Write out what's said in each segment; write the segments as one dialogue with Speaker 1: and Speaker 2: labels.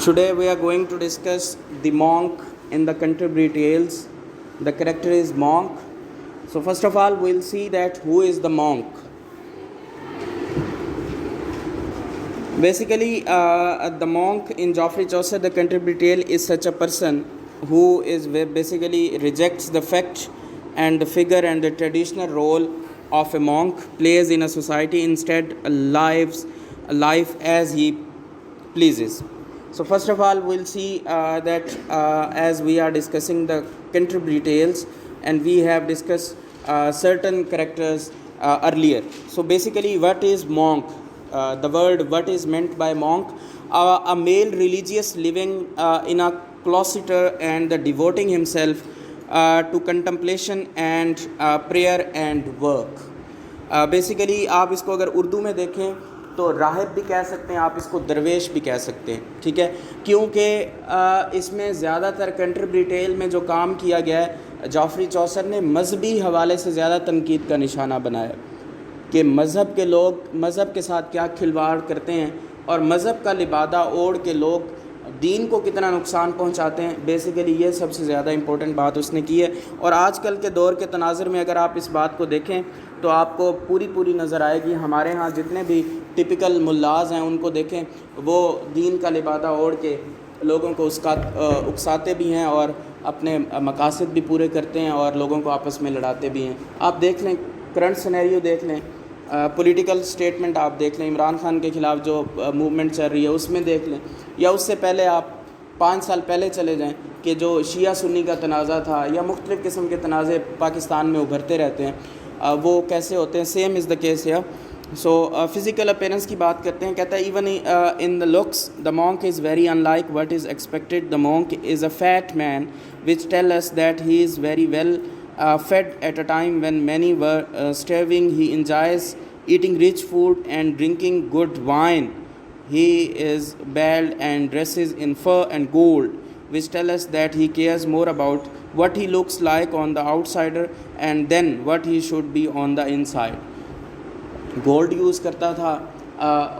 Speaker 1: Today we are going to discuss the monk in the Canterbury Tales. The character is monk. So first of all, we'll see that who is the monk. Basically, the monk in Geoffrey Chaucer, the Canterbury Tale, is such a person who is basically rejects the fact and the figure and the traditional role of a monk plays in a society, instead lives life as he pleases. So first of all, we'll see that as we are discussing the Canterbury Tales, and we have discussed certain characters earlier. So basically, what is monk? The word what is meant by monk? A male religious living in a cloister and devoting himself to contemplation and prayer and work. Basically آپ اس کو اگر اردو میں دیکھیں تو راہب بھی کہہ سکتے ہیں, آپ اس کو درویش بھی کہہ سکتے ہیں, ٹھیک ہے, کیونکہ اس میں زیادہ تر کنٹربری ٹیل میں جو کام کیا گیا ہے, جعفری چوسر نے مذہبی حوالے سے زیادہ تنقید کا نشانہ بنایا کہ مذہب کے لوگ مذہب کے ساتھ کیا کھلواڑ کرتے ہیں اور مذہب کا لبادہ اوڑھ کے لوگ دین کو کتنا نقصان پہنچاتے ہیں. بیسیکلی یہ سب سے زیادہ امپورٹنٹ بات اس نے کی ہے. اور آج کل کے دور کے تناظر میں اگر آپ اس بات کو دیکھیں تو آپ کو پوری نظر آئے گی. ہمارے ہاں جتنے بھی ٹپیکل ملاز ہیں ان کو دیکھیں, وہ دین کا لبادہ اوڑھ کے لوگوں کو اکساتے بھی ہیں اور اپنے مقاصد بھی پورے کرتے ہیں اور لوگوں کو آپس میں لڑاتے بھی ہیں. آپ دیکھ لیں, کرنٹ سینیریو دیکھ لیں, پولیٹیکل سٹیٹمنٹ آپ دیکھ لیں, عمران خان کے خلاف جو موومنٹ چل رہی ہے اس میں دیکھ لیں, یا اس سے پہلے آپ 5 سال پہلے چلے جائیں کہ جو شیعہ سنی کا تنازع تھا, یا مختلف قسم کے تنازع پاکستان میں ابھرتے رہتے ہیں, وہ کیسے ہوتے ہیں. سیم از دا کیس ہے. سو فزیکل اپیرنس کی بات کرتے ہیں, کہتا ہے even in the looks the monk is very in like what is expected. The monk is a fat man which tell us that he is very well fed at a time when many were starving. He enjoys eating rich food and drinking good wine. He is bald and dresses in fur and gold, which tell us that he cares more about what he looks like on the outsider and then what he should be on the inside. Gold use کرتا تھا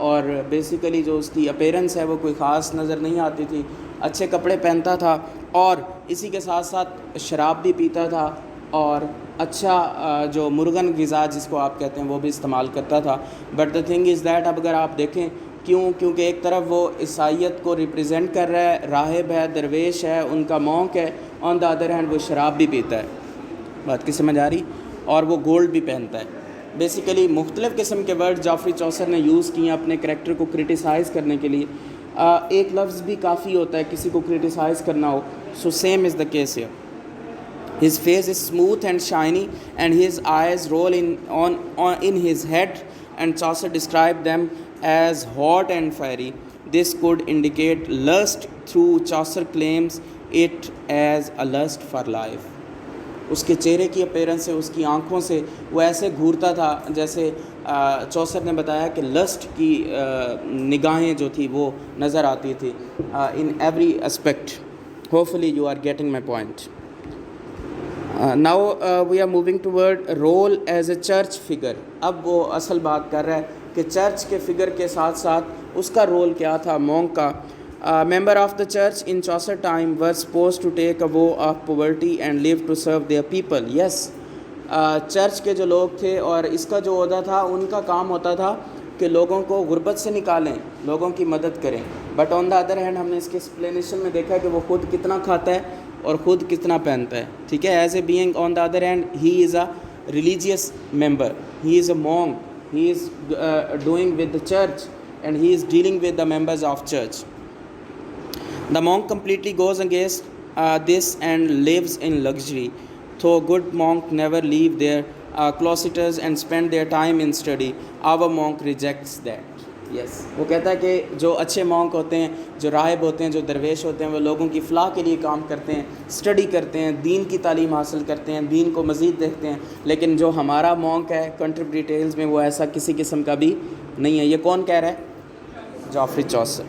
Speaker 1: اور basically جو اس کی appearance ہے وہ کوئی خاص نظر نہیں آتی تھی. اچھے کپڑے پہنتا تھا اور اسی کے ساتھ ساتھ شراب بھی پیتا تھا اور اچھا جو مرغن غذا جس کو آپ کہتے ہیں وہ بھی استعمال کرتا تھا. But the thing is that, اب اگر آپ دیکھیں کیونکہ ایک طرف وہ عیسائیت کو ریپرزینٹ کر رہا ہے, راہب ہے, درویش ہے, ان کا مونک ہے, آن دا ادر ہینڈ وہ شراب بھی پیتا ہے. بات کی سمجھ آ رہی؟ اور وہ گولڈ بھی پہنتا ہے. بیسیکلی مختلف قسم کے ورڈ جعفری چوسر نے یوز کیے ہیں اپنے کریکٹر کو کرٹیسائز کرنے کے لیے. ایک لفظ بھی کافی ہوتا ہے کسی کو کرٹیسائز کرنا ہو. So same is the case here. His face is smooth and shiny and his eyes roll in his head, and Chaucer described them as hot and fiery. This could indicate lust, through Chaucer claims it as a lust for life. اس کے چہرے کی appearance سے, اس کی آنکھوں سے وہ ایسے گھورتا تھا جیسے چوسر نے بتایا کہ لسٹ کی نگاہیں جو تھی وہ نظر آتی تھی in every aspect. Hopefully you are getting my point. Now we are moving toward role as a church figure. اب وہ اصل بات کر رہا ہے کہ چرچ کے فگر کے ساتھ ساتھ اس کا رول کیا تھا مونک کا. Member of the church in Chaucer time were supposed to take a vow of poverty and live to serve their people. Yes, church کے جو لوگ تھے اور اس کا جو عہدہ تھا, ان کا کام ہوتا تھا کہ لوگوں کو غربت سے نکالیں, لوگوں کی مدد کریں. But on the other hand ہم نے اس کے ایکسپلینیشن میں دیکھا کہ وہ خود کتنا کھاتا ہے اور خود کتنا پہنتا ہے, ٹھیک ہے. As a being on the other hand he is a religious member, he is a monk, he is doing with the church and he is dealing with the members of church. The monk completely goes against this and lives in luxury. Though good monk never leave their cloisters and spend their time in study, our monk rejects that. Yes, وہ کہتا ہے کہ جو اچھے monk ہوتے ہیں, جو راہب ہوتے ہیں, جو درویش ہوتے ہیں, وہ لوگوں کی فلاح کے لیے کام کرتے ہیں, اسٹڈی کرتے ہیں, دین کی تعلیم حاصل کرتے ہیں, دین کو مزید دیکھتے ہیں. لیکن جو ہمارا مونک ہے کنٹربری ٹیلز میں, وہ ایسا کسی قسم کا بھی نہیں ہے. یہ کون کہہ رہا ہے؟ Jafri چوسر.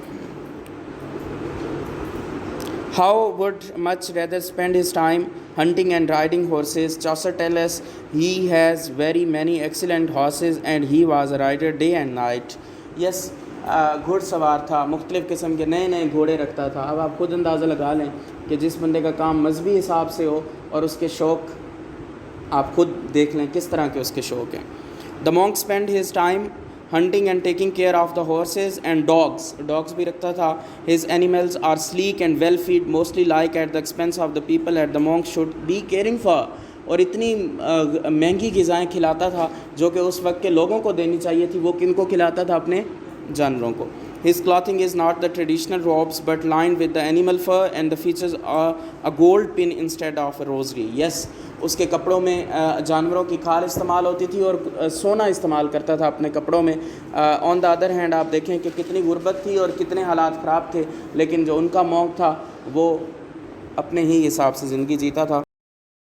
Speaker 1: How would much rather spend his time hunting and riding horses. Chaucer tells us he has very many excellent horses and he was a rider day and night. Yes, گھڑ سوار تھا, مختلف قسم کے نئے نئے گھوڑے رکھتا تھا. اب آپ خود اندازہ لگا لیں کہ جس بندے کا کام مذہبی حساب سے ہو اور اس کے شوق آپ خود دیکھ لیں کس طرح کے اس کے شوق ہیں. The monk spend his time hunting and taking care of the horses and dogs بھی رکھتا تھا. his animals are sleek and well fed, mostly like at the expense of the people that the monk should be caring for. اور اتنی مہنگی غذائیں کھلاتا تھا جو کہ اس وقت کے لوگوں کو دینی چاہیے تھی, وہ کن کو کھلاتا تھا؟ اپنے جانوروں کو. his clothing is not the traditional robes but lined with the animal fur and the features a gold pin instead of a rosary. yes, اس کے کپڑوں میں جانوروں کی کھال استعمال ہوتی تھی اور سونا استعمال کرتا تھا اپنے کپڑوں میں. آن دا ادر ہینڈ آپ دیکھیں کہ کتنی غربت تھی اور کتنے حالات خراب تھے, لیکن جو ان کا مونک تھا وہ اپنے ہی حساب سے زندگی جیتا تھا.